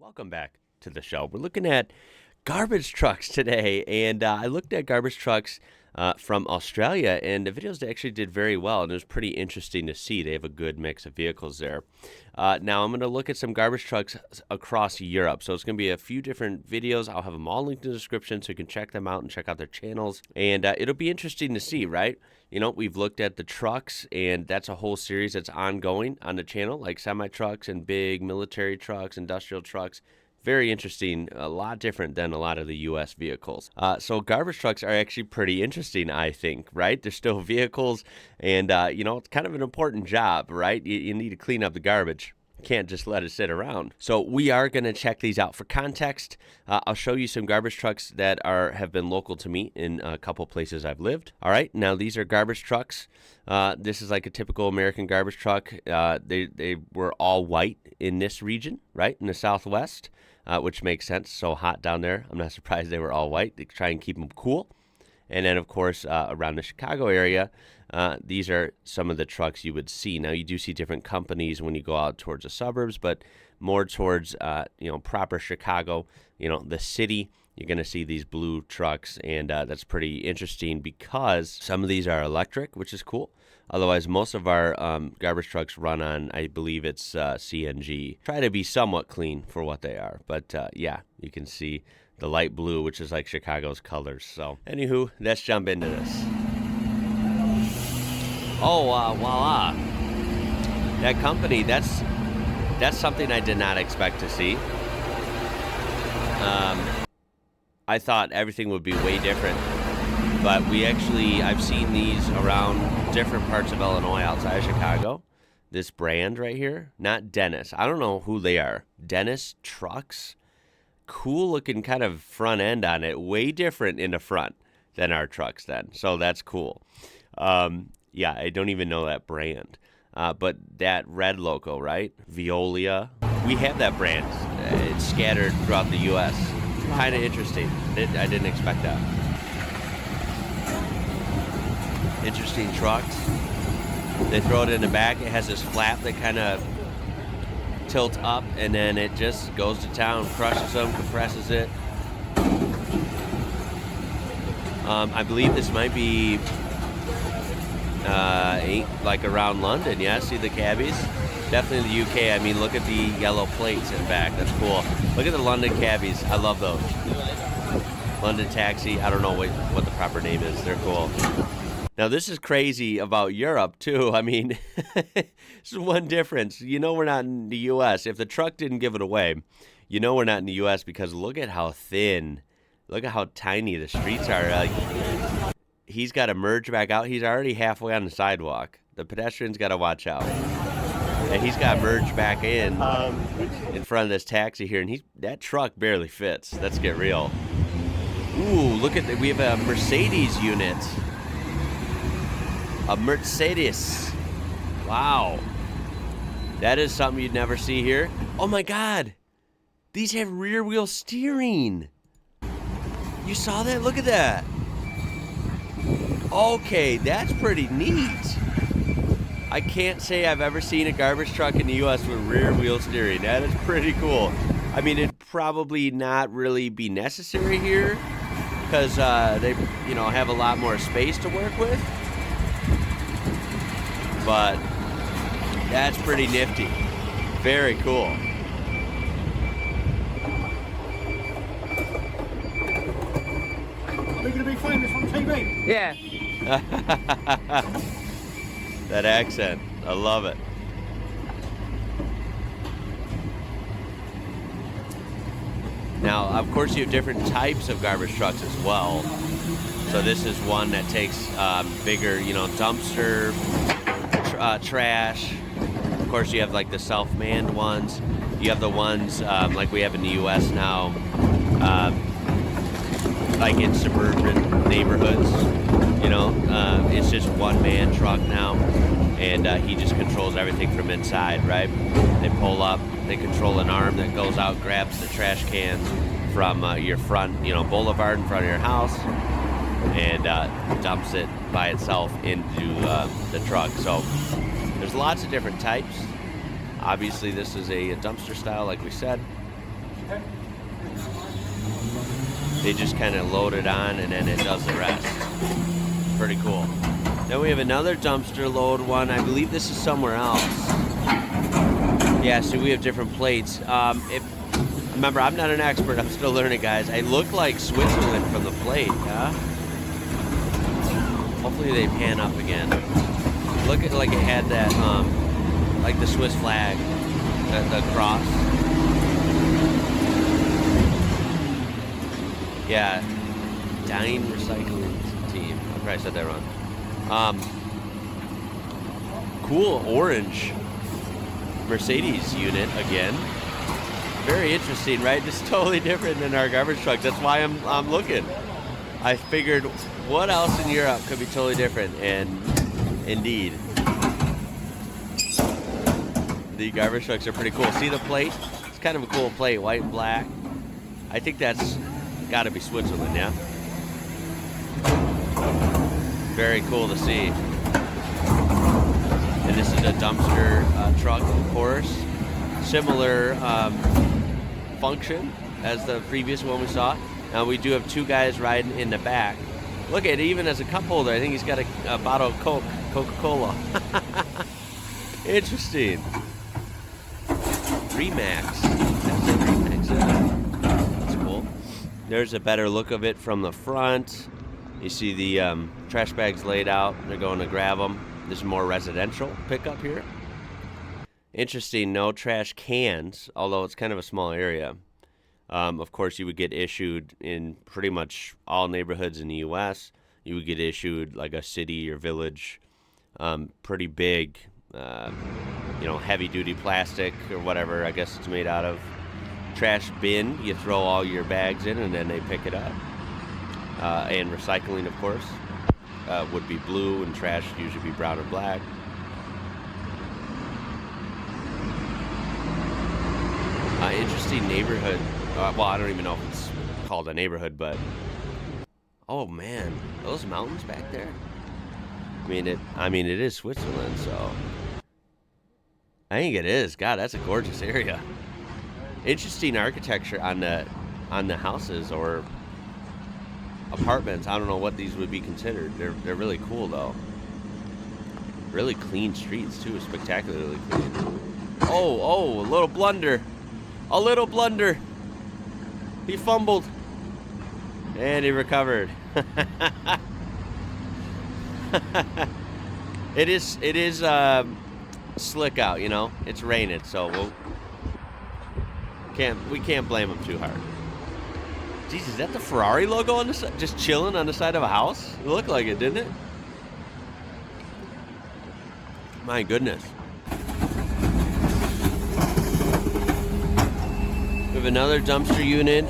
Welcome back to the show. We're looking at garbage trucks today, and I looked at garbage trucks from Australia, and the videos actually did very well, and it was pretty interesting to see. They have a good mix of vehicles there. Now I'm going to look at some garbage trucks across Europe, so it's going to be a few different videos. I'll have them all linked in the description so you can check them out and check out their channels, and it'll be interesting to see, right? You know, we've looked at the trucks, and that's a whole series that's ongoing on the channel, like semi-trucks and big military trucks, industrial trucks. Very interesting, a lot different than a lot of the U.S. vehicles. So garbage trucks are actually pretty interesting, I think, right? They're still vehicles, and, you know, it's kind of an important job, right? You need to clean up the garbage. Can't just let it sit around. So we are going to check these out. For context, I'll show you some garbage trucks that have been local to me in a couple places I've lived. All right, now these are garbage trucks. This is like a typical American garbage truck. They were all white in this region, right, in the Southwest, which makes sense. So hot down there. I'm not surprised they were all white. They try and keep them cool. And then, of course, around the Chicago area, these are some of the trucks you would see. Now, you do see different companies when you go out towards the suburbs, but more towards, proper Chicago, the city, you're going to see these blue trucks, and that's pretty interesting because some of these are electric, which is cool. Otherwise, most of our garbage trucks run on, I believe it's CNG. Try to be somewhat clean for what they are, but yeah, you can see the light blue, which is like Chicago's colors. So, anywho, let's jump into this. Oh, voila. That company, that's something I did not expect to see. I thought everything would be way different, but I've seen these around different parts of Illinois outside of Chicago. This brand right here, not Dennis. I don't know who they are. Dennis Trucks. Cool looking kind of front end on it, way different in the front than our trucks then, so that's cool. Yeah, I don't even know that brand, but that red logo, right, Veolia, we have that brand. It's scattered throughout the U.S. Kind of interesting. I didn't expect that. Interesting trucks. They throw it in the back. It has this flap that kind of tilts up, and then it just goes to town, crushes them, compresses it. I believe this might be like around London. Yeah, see the cabbies? Definitely the UK. I mean, look at the yellow plates in back. That's cool. Look at the London cabbies. I love those. London Taxi. I don't know what the proper name is. They're cool. Now, this is crazy about Europe, too. I mean, this is one difference. You know we're not in the U.S. If the truck didn't give it away, you know we're not in the U.S. because look at how thin, look at how tiny the streets are. Like, he's got to merge back out. He's already halfway on the sidewalk. The pedestrian's got to watch out. And he's got to merge back in front of this taxi here, and that truck barely fits. Let's get real. Ooh, look at that. We have a Mercedes unit. A Mercedes. Wow. That is something you'd never see here. Oh my God. These have rear wheel steering. You saw that? Look at that. Okay, that's pretty neat. I can't say I've ever seen a garbage truck in the U.S. with rear wheel steering. That is pretty cool. I mean, it'd probably not really be necessary here because they, have a lot more space to work with. But that's pretty nifty. Very cool. Are you going to be famous on TV? Yeah. That accent. I love it. Now, of course, you have different types of garbage trucks as well. So this is one that takes bigger, dumpster, trash. Of course, you have like the self-manned ones. You have the ones like we have in the U.S. now, like in suburban neighborhoods. It's just one-man truck now, and he just controls everything from inside, right? They pull up, they control an arm that goes out, grabs the trash can from your front, boulevard in front of your house, and dumps it by itself into the truck. So there's lots of different types. Obviously, this is a dumpster style, like we said. They just kind of load it on and then it does the rest. Pretty cool. Then we have another dumpster load one. I believe this is somewhere else. Yeah, so we have different plates. Remember, I'm not an expert. I'm still learning, guys. I look like Switzerland from the plate, yeah? Hopefully they pan up again. Look at like it had that, like the Swiss flag, the cross. Yeah, Dine Recycling Team. I probably said that wrong. Cool orange Mercedes unit again. Very interesting, right? Just totally different than our garbage trucks. That's why I'm looking. I figured what else in Europe could be totally different, and indeed, the garbage trucks are pretty cool. See the plate? It's kind of a cool plate, white and black. I think that's got to be Switzerland, yeah? Very cool to see. And this is a dumpster truck, of course. Similar function as the previous one we saw. Now we do have two guys riding in the back. Look at it, even as a cup holder, I think he's got a bottle of Coca-Cola. Interesting. Remax. That's a Remax. That's cool. There's a better look of it from the front. You see the trash bags laid out. They're going to grab them. This is more residential pickup here. Interesting, no trash cans, although it's kind of a small area. Of course, you would get issued in pretty much all neighborhoods in the U.S. You would get issued like a city or village, pretty big, heavy-duty plastic or whatever I guess it's made out of. Trash bin, you throw all your bags in and then they pick it up. And recycling, of course, would be blue, and trash usually be brown and black. Interesting neighborhood. Well, I don't even know if it's called a neighborhood, but oh man, those mountains back there. I mean, it is Switzerland, so I think it is. God, that's a gorgeous area. Interesting architecture on the houses or apartments. I don't know what these would be considered. They're really cool though. Really clean streets too, spectacularly clean. Oh, a little blunder. A little blunder. He fumbled. And he recovered. It is slick out, It's raining, so we can't blame him too hard. Jeez, is that the Ferrari logo on the side? Just chilling on the side of a house? It looked like it, didn't it? My goodness. We have another dumpster unit.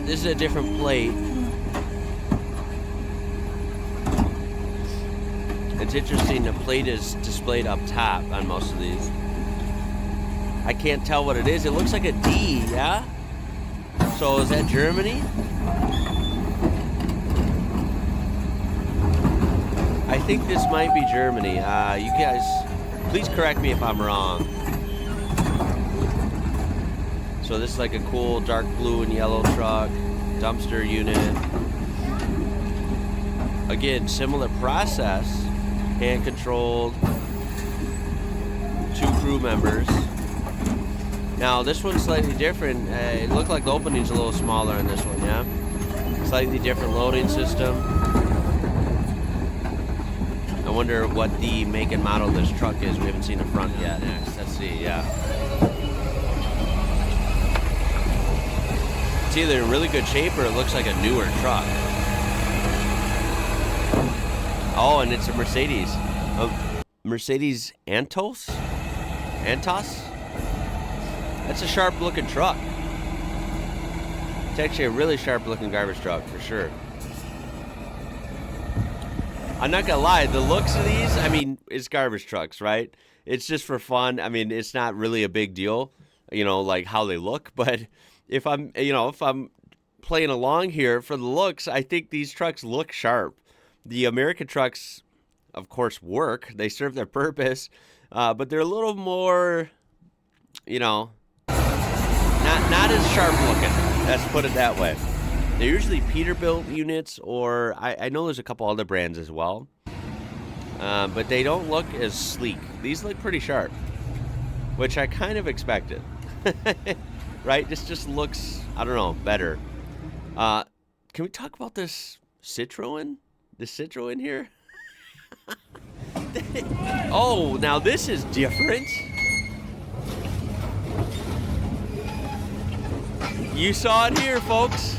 This is a different plate. It's interesting, the plate is displayed up top on most of these. I can't tell what it is. It looks like a D, yeah? So is that Germany? I think this might be Germany. You guys, please correct me if I'm wrong. So this is like a cool dark blue and yellow truck, dumpster unit. Again, similar process, hand controlled, 2 crew members. Now this one's slightly different. It looked like the opening's a little smaller on this one, yeah? Slightly different loading system. I wonder what the make and model of this truck is. We haven't seen the front yet. Next, let's see, yeah. It's either in really good shape or it looks like a newer truck. Oh, and it's a Mercedes. Mercedes Antos? That's a sharp-looking truck. It's actually a really sharp-looking garbage truck, for sure. I'm not gonna lie, the looks of these, it's garbage trucks, right? It's just for fun. It's not really a big deal, like how they look, but if I'm playing along here for the looks, I think these trucks look sharp. The American trucks, of course, work. They serve their not as sharp looking. Let's put it that way. They're usually Peterbilt units, or I know there's a couple other brands as well. But they don't look as sleek. These look pretty sharp, which I kind of expected. Right? This just looks, I don't know, better. Can we talk about this Citroen? The Citroen here? Oh, now this is different. You saw it here, folks.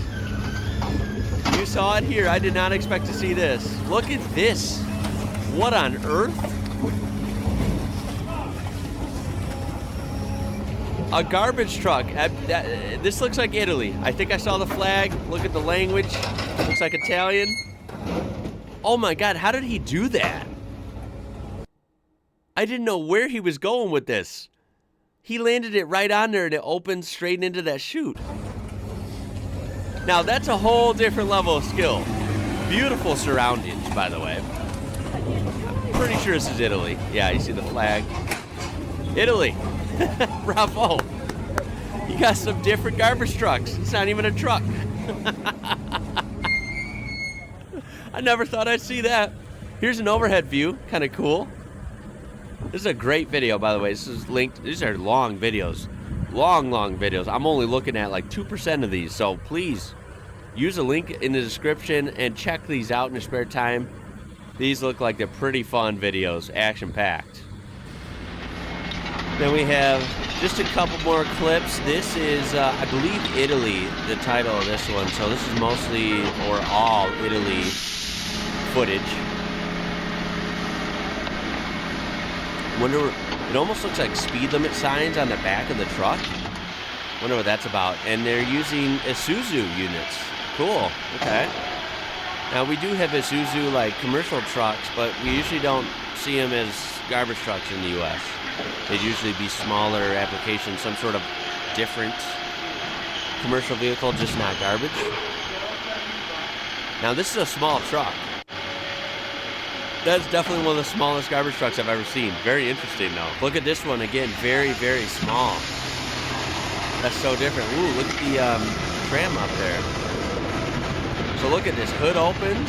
You saw it here. I did not expect to see this. Look at this. What on earth? A garbage truck. This looks like Italy. I think I saw the flag. Look at the language. Looks like Italian. Oh my God, how did he do that? I didn't know where he was going with this. He landed it right on there and it opened straight into that chute. Now that's a whole different level of skill. Beautiful surroundings, by the way. I'm pretty sure this is Italy. Yeah, you see the flag. Italy. Bravo. You got some different garbage trucks. It's not even a truck. I never thought I'd see that. Here's an overhead view. Kind of cool. This is a great video, by the way. This is linked. These are long videos. Long videos. I'm only looking at like 2% of these. So please use a link in the description and check these out in your spare time. These look like they're pretty fun videos. Action-packed. Then we have just a couple more clips. This is, I believe, Italy, the title of this one. So this is mostly or all Italy footage. Wonder, it almost looks like speed limit signs on the back of the truck. Wonder what that's about. And they're using Isuzu units. Cool. Okay. Now we do have Isuzu like commercial trucks, but we usually don't see them as garbage trucks in the U.S. They'd usually be smaller applications, some sort of different commercial vehicle, just not garbage. Now this is a small truck. That's definitely one of the smallest garbage trucks I've ever seen. Very interesting though. Look at this one again, very small. That's so different. Ooh, look at the tram up there. So look at this, hood opens.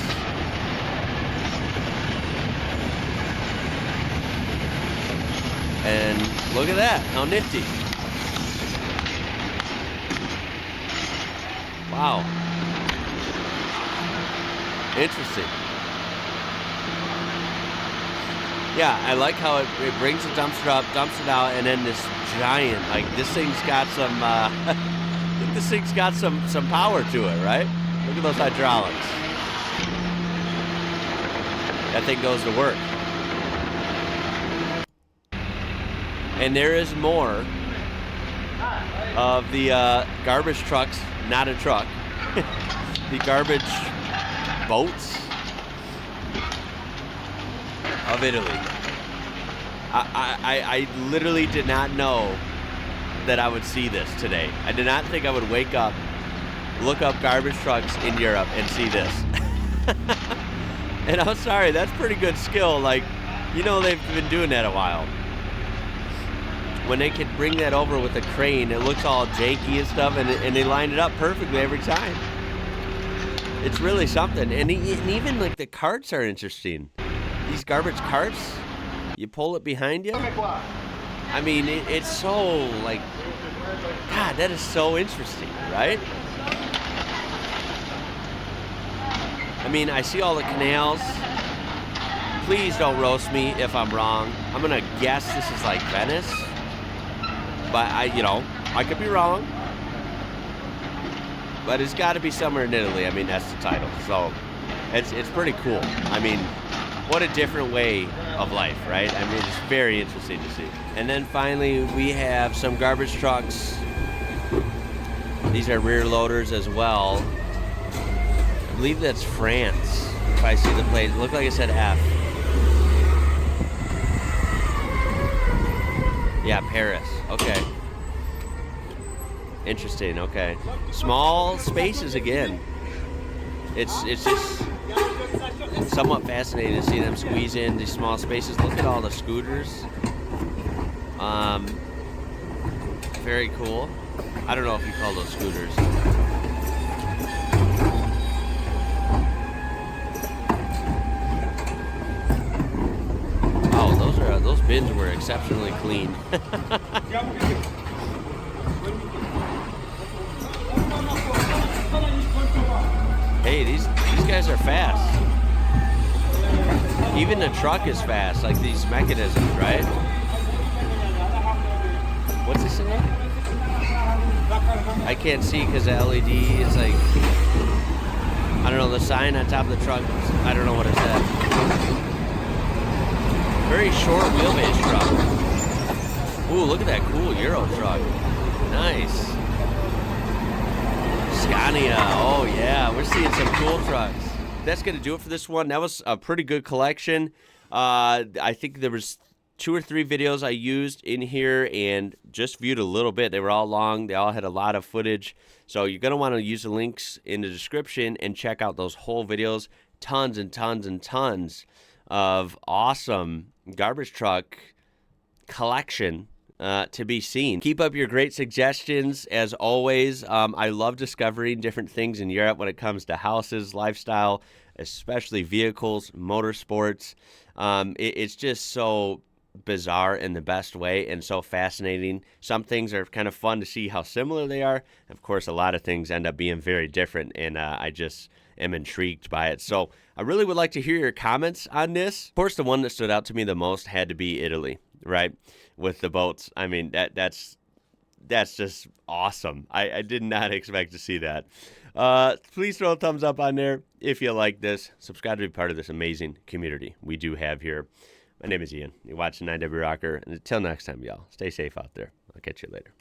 And look at that, how nifty. Wow. Interesting. Yeah, I like how it brings the dumpster up, dumps it out, and then this giant, like this thing's got some, I think this thing's got some power to it, right? Look at those hydraulics. That thing goes to work. And there is more of the garbage trucks, not a truck, the garbage boats of Italy. I literally did not know that I would see this today. I did not think I would wake up, look up garbage trucks in Europe and see this. And I'm sorry, that's pretty good skill. Like, you know, they've been doing that a while. When they could bring that over with a crane, it looks all janky and stuff, and they line it up perfectly every time. It's really something. And even like the carts are interesting. These garbage carts, you pull it behind you. I mean, it's so like, God, that is so interesting, right? I mean, I see all the canals. Please don't roast me if I'm wrong. I'm gonna guess this is like Venice, but I could be wrong. But it's got to be somewhere in Italy. I mean, that's the title, so it's pretty cool. I mean, what a different way of life, right? I mean, it's very interesting to see. And then finally, we have some garbage trucks. These are rear loaders as well. I believe that's France. If I see the plate, it looked like it said F. Yeah, Paris. Okay. Interesting. Okay. Small spaces again. It's just somewhat fascinating to see them squeeze in these small spaces. Look at all the scooters. Very cool. I don't know if you call those scooters. Oh, those bins were exceptionally clean. Hey, these guys are fast. Even the truck is fast, like these mechanisms, right? What's it say? I can't see because the LED is like, I don't know, the sign on top of the truck, I don't know what it said. Very short wheelbase truck. Ooh, look at that cool Euro truck. Nice. Scania, oh yeah, we're seeing some cool trucks. That's gonna do it for this one. That was a pretty good collection. I think there was 2 or 3 videos I used in here and just viewed a little bit. They were all long. They all had a lot of footage. So you're gonna want to use the links in the description and check out those whole videos. Tons and tons and tons of awesome garbage truck collection to be seen. Keep up your great suggestions as always. I love discovering different things in Europe when it comes to houses, lifestyle, especially vehicles, motorsports. It's just so bizarre in the best way and so fascinating. Some things are kind of fun to see how similar they are. Of course, a lot of things end up being very different, and I just am intrigued by it. So I really would like to hear your comments on this. Of course, the one that stood out to me the most had to be Italy, right? With the boats. I mean, that's just awesome. I did not expect to see that. Please throw a thumbs up on there if you like this. Subscribe to be part of this amazing community we do have here. My name is Ian. You're watching IWrocker. And until next time, y'all, stay safe out there. I'll catch you later.